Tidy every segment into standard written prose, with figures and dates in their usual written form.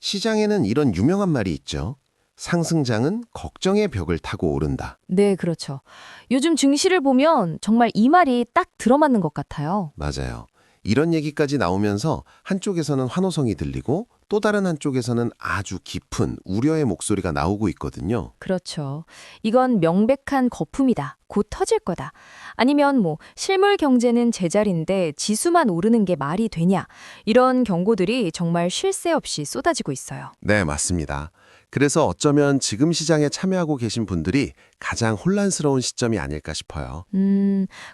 시장에는 이런 유명한 말이 있죠. 상승장은 걱정의 벽을 타고 오른다. 네, 그렇죠. 요즘 증시를 보면 정말 이 말이 딱 들어맞는 것 같아요. 맞아요. 이런 얘기까지 나오면서 한쪽에서는 환호성이 들리고 또 다른 한쪽에서는 아주 깊은 우려의 목소리가 나오고 있거든요. 그렇죠. 이건 명백한 거품이다. 곧 터질 거다. 아니면 실물 경제는 제자리인데 지수만 오르는 게 말이 되냐. 이런 경고들이 정말 쉴 새 없이 쏟아지고 있어요. 네, 맞습니다. 그래서 어쩌면 지금 시장에 참여하고 계신 분들이 가장 혼란스러운 시점이 아닐까 싶어요.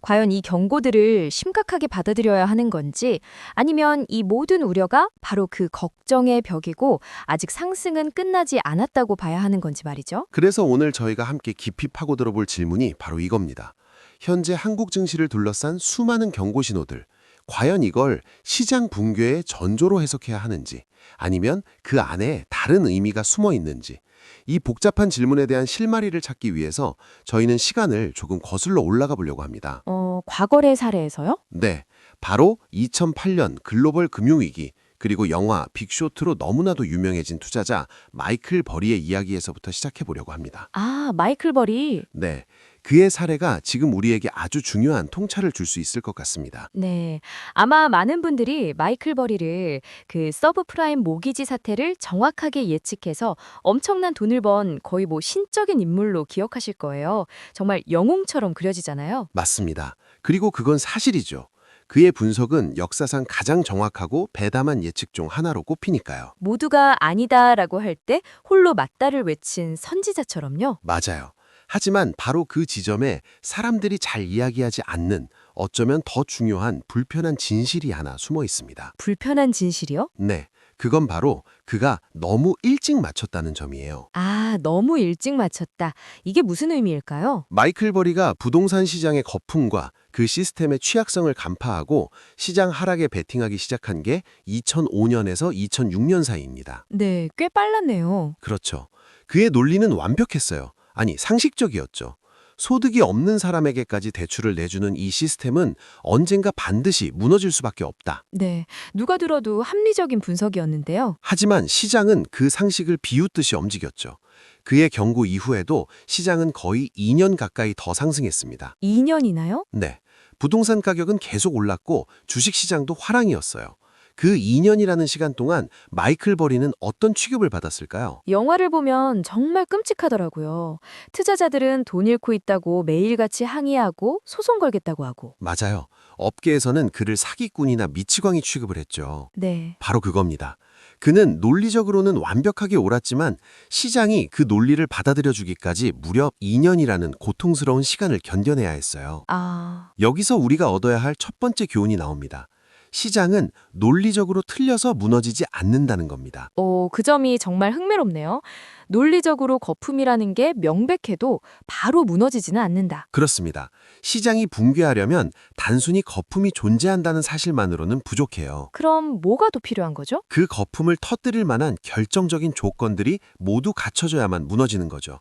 과연 이 경고들을 심각하게 받아들여야 하는 건지 아니면 이 모든 우려가 바로 그 걱정의 벽이고 아직 상승은 끝나지 않았다고 봐야 하는 건지 말이죠. 그래서 오늘 저희가 함께 깊이 파고들어 볼 질문이 바로 이겁니다. 현재 한국 증시를 둘러싼 수많은 경고 신호들, 과연 이걸 시장 붕괴의 전조로 해석해야 하는지, 아니면 그 안에 다른 의미가 숨어 있는지, 이 복잡한 질문에 대한 실마리를 찾기 위해서 저희는 시간을 조금 거슬러 올라가 보려고 합니다. 과거의 사례에서요? 네, 바로 2008년 글로벌 금융위기, 그리고 영화 빅쇼트로 너무나도 유명해진 투자자 마이클 버리의 이야기에서부터 시작해 보려고 합니다. 아, 마이클 버리. 네, 그의 사례가 지금 우리에게 아주 중요한 통찰을 줄 수 있을 것 같습니다. 네. 아마 많은 분들이 마이클 버리를 그 서브프라임 모기지 사태를 정확하게 예측해서 엄청난 돈을 번 거의 신적인 인물로 기억하실 거예요. 정말 영웅처럼 그려지잖아요. 맞습니다. 그리고 그건 사실이죠. 그의 분석은 역사상 가장 정확하고 배담한 예측 중 하나로 꼽히니까요. 모두가 아니다라고 할 때 홀로 맞다를 외친 선지자처럼요. 맞아요. 하지만 바로 그 지점에 사람들이 잘 이야기하지 않는 어쩌면 더 중요한 불편한 진실이 하나 숨어 있습니다. 불편한 진실이요? 네, 그건 바로 그가 너무 일찍 맞췄다는 점이에요. 아, 너무 일찍 맞췄다. 이게 무슨 의미일까요? 마이클 버리가 부동산 시장의 거품과 그 시스템의 취약성을 간파하고 시장 하락에 베팅하기 시작한 게 2005년에서 2006년 사이입니다. 네, 꽤 빨랐네요. 그렇죠. 그의 논리는 완벽했어요. 아니, 상식적이었죠. 소득이 없는 사람에게까지 대출을 내주는 이 시스템은 언젠가 반드시 무너질 수밖에 없다. 네, 누가 들어도 합리적인 분석이었는데요. 하지만 시장은 그 상식을 비웃듯이 움직였죠. 그의 경고 이후에도 시장은 거의 2년 가까이 더 상승했습니다. 2년이나요? 네, 부동산 가격은 계속 올랐고 주식시장도 화랑이었어요. 그 2년이라는 시간 동안 마이클 버리는 어떤 취급을 받았을까요? 영화를 보면 정말 끔찍하더라고요. 투자자들은 돈 잃고 있다고 매일같이 항의하고 소송 걸겠다고 하고. 맞아요. 업계에서는 그를 사기꾼이나 미치광이 취급을 했죠. 네. 바로 그겁니다. 그는 논리적으로는 완벽하게 옳았지만 시장이 그 논리를 받아들여주기까지 무려 2년이라는 고통스러운 시간을 견뎌내야 했어요. 아, 여기서 우리가 얻어야 할 첫 번째 교훈이 나옵니다. 시장은 논리적으로 틀려서 무너지지 않는다는 겁니다. 그 점이 정말 흥미롭네요. 논리적으로 거품이라는 게 명백해도 바로 무너지지는 않는다. 그렇습니다. 시장이 붕괴하려면 단순히 거품이 존재한다는 사실만으로는 부족해요. 그럼 뭐가 더 필요한 거죠? 그 거품을 터뜨릴 만한 결정적인 조건들이 모두 갖춰져야만 무너지는 거죠.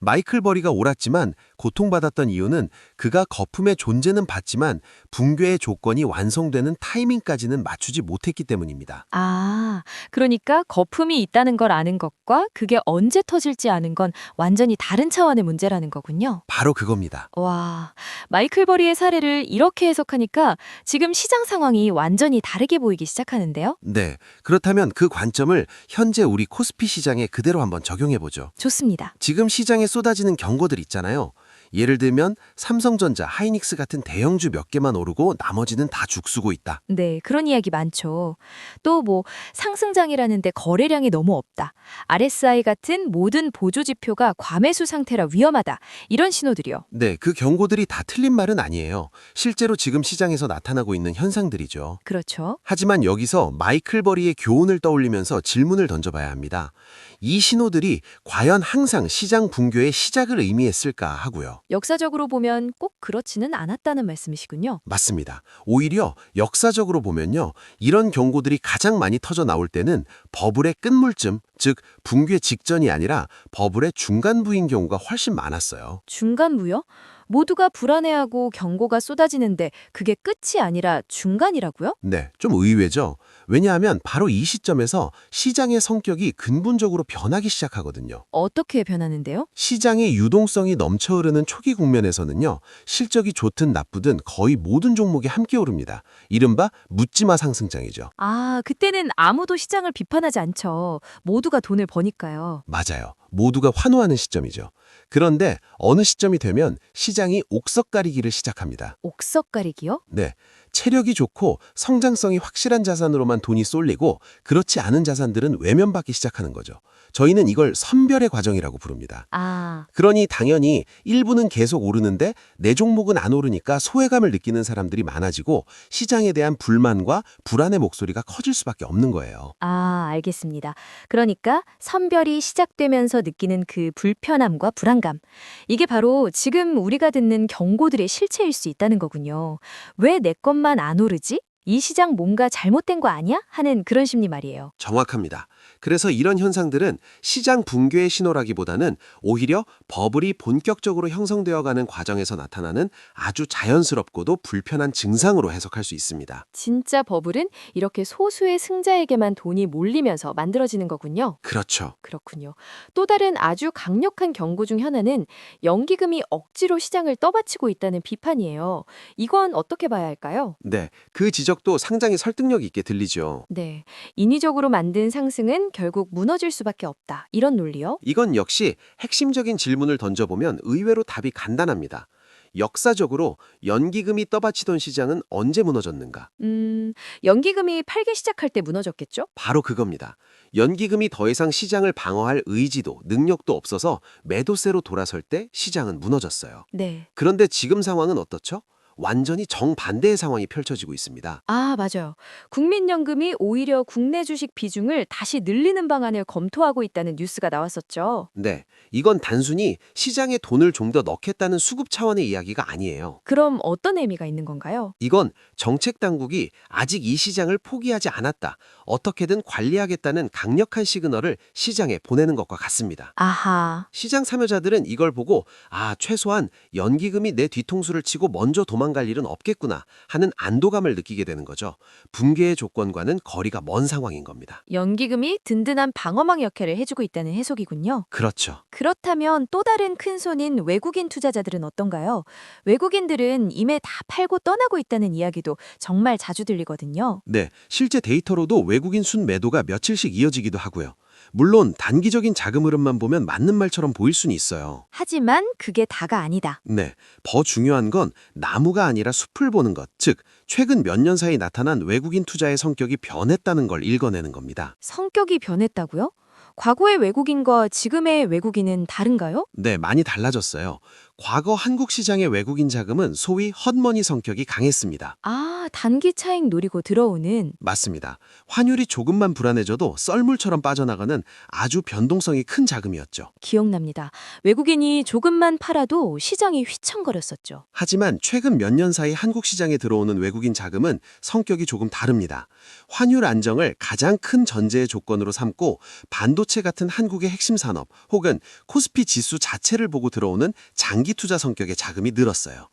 마이클 버리가 옳았지만 고통받았던 이유는 그가 거품의 존재는 봤지만 붕괴의 조건이 완성되는 타이밍까지는 맞추지 못했기 때문입니다. 아, 그러니까 거품이 있다는 걸 아는 것과 그게 언제 터질지 아는 건 완전히 다른 차원의 문제라는 거군요. 바로 그겁니다. 와, 마이클 버리의 사례를 이렇게 해석하니까 지금 시장 상황이 완전히 다르게 보이기 시작하는데요. 네, 그렇다면 그 관점을 현재 우리 코스피 시장에 그대로 한번 적용해보죠. 좋습니다. 지금 시장에 쏟아지는 경고들 있잖아요. 예를 들면 삼성전자, 하이닉스 같은 대형주 몇 개만 오르고 나머지는 다 죽쓰고 있다. 네, 그런 이야기 많죠. 또 상승장이라는데 거래량이 너무 없다. RSI 같은 모든 보조 지표가 과매수 상태라 위험하다. 이런 신호들이요. 네, 그 경고들이 다 틀린 말은 아니에요. 실제로 지금 시장에서 나타나고 있는 현상들이죠. 그렇죠. 하지만 여기서 마이클 버리의 교훈을 떠올리면서 질문을 던져봐야 합니다. 이 신호들이 과연 항상 시장 붕괴의 시작을 의미했을까 하고요. 역사적으로 보면 꼭 그렇지는 않았다는 말씀이시군요. 맞습니다. 오히려 역사적으로 보면요. 이런 경고들이 가장 많이 터져 나올 때는 버블의 끝물쯤, 즉 붕괴 직전이 아니라 버블의 중간부인 경우가 훨씬 많았어요. 중간부요? 모두가 불안해하고 경고가 쏟아지는데 그게 끝이 아니라 중간이라고요? 네, 좀 의외죠. 왜냐하면 바로 이 시점에서 시장의 성격이 근본적으로 변하기 시작하거든요. 어떻게 변하는데요? 시장의 유동성이 넘쳐흐르는 초기 국면에서는요, 실적이 좋든 나쁘든 거의 모든 종목이 함께 오릅니다. 이른바 묻지마 상승장이죠. 아, 그때는 아무도 시장을 비판하지 않죠. 모두가 돈을 버니까요. 맞아요. 모두가 환호하는 시점이죠. 그런데 어느 시점이 되면 시장이 옥석 가리기를 시작합니다. 옥석 가리기요? 네, 체력이 좋고 성장성이 확실한 자산으로만 돈이 쏠리고 그렇지 않은 자산들은 외면받기 시작하는 거죠. 저희는 이걸 선별의 과정이라고 부릅니다. 아, 그러니 당연히 일부는 계속 오르는데 내 종목은 안 오르니까 소외감을 느끼는 사람들이 많아지고 시장에 대한 불만과 불안의 목소리가 커질 수밖에 없는 거예요. 알겠습니다. 그러니까 선별이 시작되면서 느끼는 그 불편함과 불안감. 이게 바로 지금 우리가 듣는 경고들의 실체일 수 있다는 거군요. 왜 내 것만 안 오르지? 이 시장 뭔가 잘못된 거 아니야? 하는 그런 심리 말이에요. 정확합니다. 그래서 이런 현상들은 시장 붕괴의 신호라기보다는 오히려 버블이 본격적으로 형성되어가는 과정에서 나타나는 아주 자연스럽고도 불편한 증상으로 해석할 수 있습니다. 진짜 버블은 이렇게 소수의 승자에게만 돈이 몰리면서 만들어지는 거군요. 그렇죠. 그렇군요. 또 다른 아주 강력한 경고 중 하나는 연기금이 억지로 시장을 떠받치고 있다는 비판이에요. 이건 어떻게 봐야 할까요? 네, 그 지적도 상당히 설득력 있게 들리죠. 네. 인위적으로 만든 상승은 결국 무너질 수밖에 없다. 이런 논리요? 이건 역시 핵심적인 질문을 던져보면 의외로 답이 간단합니다. 역사적으로 연기금이 떠받치던 시장은 언제 무너졌는가? 연기금이 팔기 시작할 때 무너졌겠죠? 바로 그겁니다. 연기금이 더 이상 시장을 방어할 의지도 능력도 없어서 매도세로 돌아설 때 시장은 무너졌어요. 네. 그런데 지금 상황은 어떻죠? 완전히 정반대의 상황이 펼쳐지고 있습니다. 아, 맞아요. 국민연금이 오히려 국내 주식 비중을 다시 늘리는 방안을 검토하고 있다는 뉴스가 나왔었죠. 네, 이건 단순히 시장에 돈을 좀 더 넣겠다는 수급 차원의 이야기가 아니에요. 그럼 어떤 의미가 있는 건가요? 이건 정책 당국이 아직 이 시장을 포기하지 않았다, 어떻게든 관리하겠다는 강력한 시그널을 시장에 보내는 것과 같습니다. 아하. 시장 참여자들은 이걸 보고 최소한 연기금이 내 뒤통수를 치고 먼저 도망갈 일은 없겠구나 하는 안도감을 느끼게 되는 거죠. 붕괴의 조건과는 거리가 먼 상황인 겁니다. 연기금이 든든한 방어망 역할을 해주고 있다는 해석이군요. 그렇죠. 그렇다면 또 다른 큰 손인 외국인 투자자들은 어떤가요? 외국인들은 이미 다 팔고 떠나고 있다는 이야기도 정말 자주 들리거든요. 네, 실제 데이터로도 외국인 순매도가 며칠씩 이어지기도 하고요. 물론 단기적인 자금 흐름만 보면 맞는 말처럼 보일 수는 있어요. 하지만 그게 다가 아니다. 네, 더 중요한 건 나무가 아니라 숲을 보는 것, 즉 최근 몇 년 사이 나타난 외국인 투자의 성격이 변했다는 걸 읽어내는 겁니다. 성격이 변했다고요? 과거의 외국인과 지금의 외국인은 다른가요? 네, 많이 달라졌어요. 과거 한국 시장의 외국인 자금은 소위 헛머니 성격이 강했습니다. 단기 차익 노리고 들어오는. 맞습니다. 환율이 조금만 불안해져도 썰물처럼 빠져나가는 아주 변동성이 큰 자금이었죠. 기억납니다. 외국인이 조금만 팔아도 시장이 휘청거렸었죠. 하지만 최근 몇 년 사이 한국 시장에 들어오는 외국인 자금은 성격이 조금 다릅니다. 환율 안정을 가장 큰 전제의 조건으로 삼고 반도체 같은 한국의 핵심 산업 혹은 코스피 지수 자체를 보고 들어오는 장기 투자 성격의 자금이 늘었어요.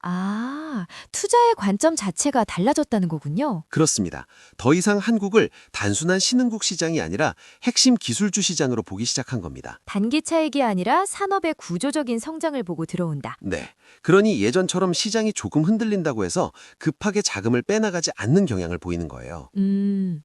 투자의 관점 자체가 달라졌다는 거군요. 그렇습니다. 더 이상 한국을 단순한 신흥국 시장이 아니라 핵심 기술주 시장으로 보기 시작한 겁니다. 단기 차익이 아니라 산업의 구조적인 성장을 보고 들어온다. 네. 그러니 예전처럼 시장이 조금 흔들린다고 해서 급하게 자금을 빼나가지 않는 경향을 보이는 거예요.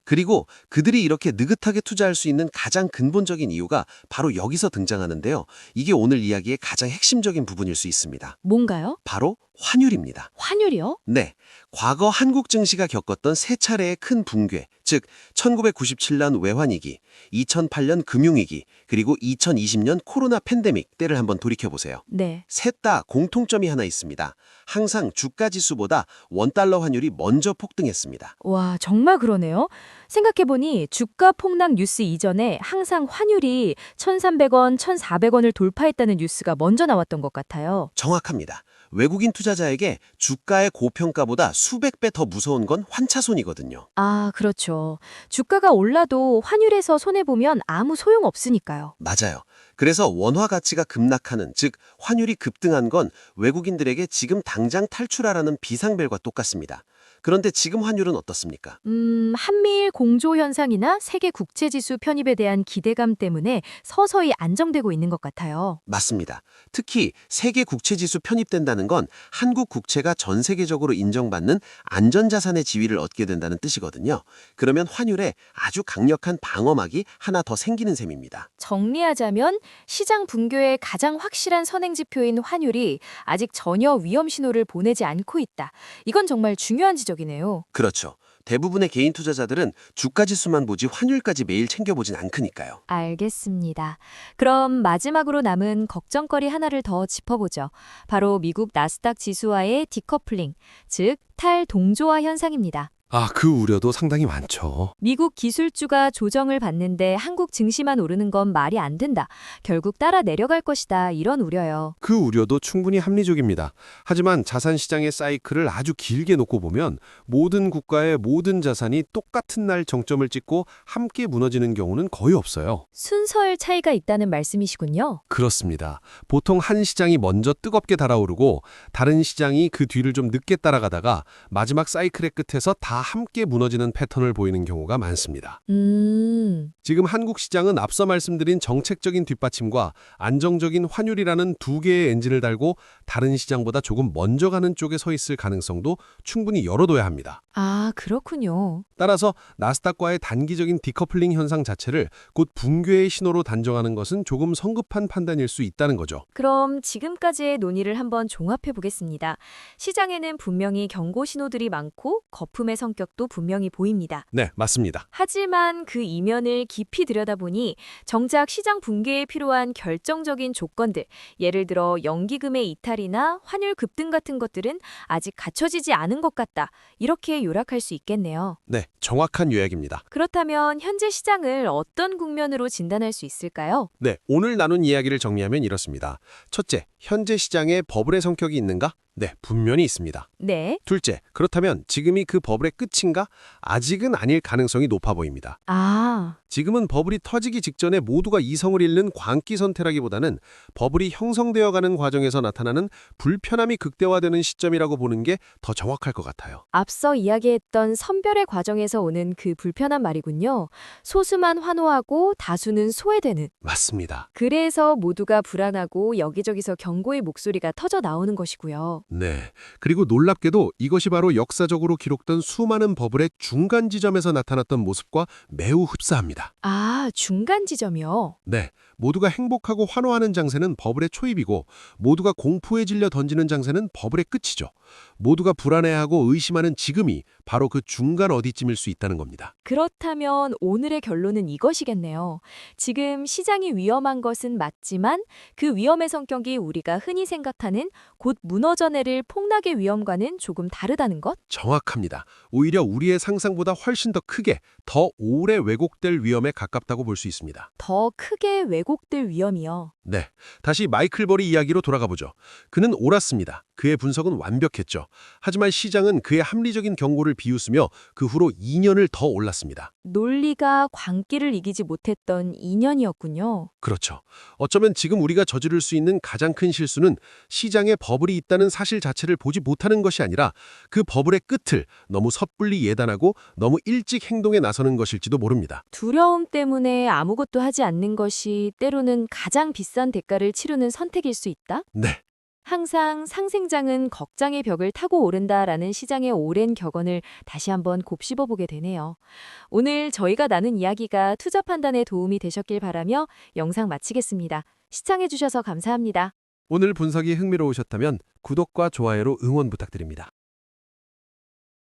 그리고 그들이 이렇게 느긋하게 투자할 수 있는 가장 근본적인 이유가 바로 여기서 등장하는데요. 이게 오늘 이야기의 가장 핵심적인 부분일 수 있습니다. 뭔가요? 바로 환율입니다. 환율이요? 네, 과거 한국 증시가 겪었던 세 차례의 큰 붕괴, 즉 1997년 외환위기, 2008년 금융위기, 그리고 2020년 코로나 팬데믹 때를 한번 돌이켜보세요. 네. 셋 다 공통점이 하나 있습니다. 항상 주가지수보다 원달러 환율이 먼저 폭등했습니다. 와, 정말 그러네요. 생각해보니 주가 폭락 뉴스 이전에 항상 환율이 1,300원, 1,400원을 돌파했다는 뉴스가 먼저 나왔던 것 같아요. 정확합니다. 외국인 투자자에게 주가의 고평가보다 수백 배 더 무서운 건 환차손이거든요. 그렇죠. 주가가 올라도 환율에서 손해보면 아무 소용없으니까요. 맞아요. 그래서 원화 가치가 급락하는, 즉 환율이 급등한 건 외국인들에게 지금 당장 탈출하라는 비상벨과 똑같습니다. 그런데 지금 환율은 어떻습니까? 한미일 공조 현상이나 세계 국채지수 편입에 대한 기대감 때문에 서서히 안정되고 있는 것 같아요. 맞습니다. 특히 세계 국채지수 편입된다는 건 한국 국채가 전 세계적으로 인정받는 안전자산의 지위를 얻게 된다는 뜻이거든요. 그러면 환율에 아주 강력한 방어막이 하나 더 생기는 셈입니다. 정리하자면 시장 붕괴의 가장 확실한 선행지표인 환율이 아직 전혀 위험 신호를 보내지 않고 있다. 이건 정말 중요한 지적이네요. 그렇죠. 대부분의 개인 투자자들은 주가지수만 보지 환율까지 매일 챙겨보진 않으니까요. 알겠습니다. 그럼 마지막으로 남은 걱정거리 하나를 더 짚어보죠. 바로 미국 나스닥 지수와의 디커플링, 즉 탈동조화 현상입니다. 그 우려도 상당히 많죠. 미국 기술주가 조정을 받는데 한국 증시만 오르는 건 말이 안 된다. 결국 따라 내려갈 것이다. 이런 우려요. 그 우려도 충분히 합리적입니다. 하지만 자산 시장의 사이클을 아주 길게 놓고 보면 모든 국가의 모든 자산이 똑같은 날 정점을 찍고 함께 무너지는 경우는 거의 없어요. 순서의 차이가 있다는 말씀이시군요. 그렇습니다. 보통 한 시장이 먼저 뜨겁게 달아오르고 다른 시장이 그 뒤를 좀 늦게 따라가다가 마지막 사이클의 끝에서 다 함께 무너지는 패턴을 보이는 경우가 많습니다. 지금 한국 시장은 앞서 말씀드린 정책적인 뒷받침과 안정적인 환율이라는 두 개의 엔진을 달고 다른 시장보다 조금 먼저 가는 쪽에 서 있을 가능성도 충분히 열어둬야 합니다. 그렇군요. 따라서 나스닥과의 단기적인 디커플링 현상 자체를 곧 붕괴의 신호로 단정하는 것은 조금 성급한 판단일 수 있다는 거죠. 그럼 지금까지의 논의를 한번 종합해 보겠습니다. 시장에는 분명히 경고 신호들이 많고 거품의 성격도 분명히 보입니다. 네, 맞습니다. 하지만 그 이면을 깊이 들여다보니 정작 시장 붕괴에 필요한 결정적인 조건들, 예를 들어 연기금의 이탈이나 환율 급등 같은 것들은 아직 갖춰지지 않은 것 같다. 이렇게 요약할 수 있겠네요. 네, 정확한 요약입니다. 그렇다면 현재 시장을 어떤 국면으로 진단할 수 있을까요? 네, 오늘 나눈 이야기를 정리하면 이렇습니다. 첫째, 현재 시장에 버블의 성격이 있는가? 네, 분명히 있습니다. 네. 둘째, 그렇다면 지금이 그 버블의 끝인가? 아직은 아닐 가능성이 높아 보입니다. 지금은 버블이 터지기 직전에 모두가 이성을 잃는 광기 선태라기보다는 버블이 형성되어가는 과정에서 나타나는 불편함이 극대화되는 시점이라고 보는 게 더 정확할 것 같아요. 앞서 이야기했던 선별의 과정에서 오는 그 불편한 말이군요. 소수만 환호하고 다수는 소외되는. 맞습니다. 그래서 모두가 불안하고 여기저기서 경고의 목소리가 터져 나오는 것이고요. 네. 그리고 놀랍게도 이것이 바로 역사적으로 기록된 수많은 버블의 중간 지점에서 나타났던 모습과 매우 흡사합니다. 중간 지점이요. 네. 모두가 행복하고 환호하는 장세는 버블의 초입이고 모두가 공포에 질려 던지는 장세는 버블의 끝이죠. 모두가 불안해하고 의심하는 지금이 바로 그 중간 어디쯤일 수 있다는 겁니다. 그렇다면 오늘의 결론은 이것이겠네요. 지금 시장이 위험한 것은 맞지만 그 위험의 성격이 우리가 흔히 생각하는 곧 무너져내릴 폭락의 위험과는 조금 다르다는 것? 정확합니다. 오히려 우리의 상상보다 훨씬 더 크게, 더 오래 왜곡될 위험에 가깝다고 볼 수 있습니다. 더 크게 왜곡될 위험이요. 네, 다시 마이클 버리 이야기로 돌아가 보죠. 그는 옳았습니다. 그의 분석은 완벽했죠. 하지만 시장은 그의 합리적인 경고를 비웃으며 그 후로 2년을 더 올랐습니다. 논리가 광기를 이기지 못했던 2년이었군요. 그렇죠. 어쩌면 지금 우리가 저지를 수 있는 가장 큰 실수는 시장에 버블이 있다는 사실 자체를 보지 못하는 것이 아니라 그 버블의 끝을 너무 섣불리 예단하고 너무 일찍 행동에 나서는 것일지도 모릅니다. 두려움 때문에 아무것도 하지 않는 것이 때로는 가장 비싼 대가를 치르는 선택일 수 있다? 네. 항상 상생장은 걱정의 벽을 타고 오른다라는 시장의 오랜 격언을 다시 한번 곱씹어보게 되네요. 오늘 저희가 나눈 이야기가 투자 판단에 도움이 되셨길 바라며 영상 마치겠습니다. 시청해주셔서 감사합니다. 오늘 분석이 흥미로우셨다면 구독과 좋아요로 응원 부탁드립니다.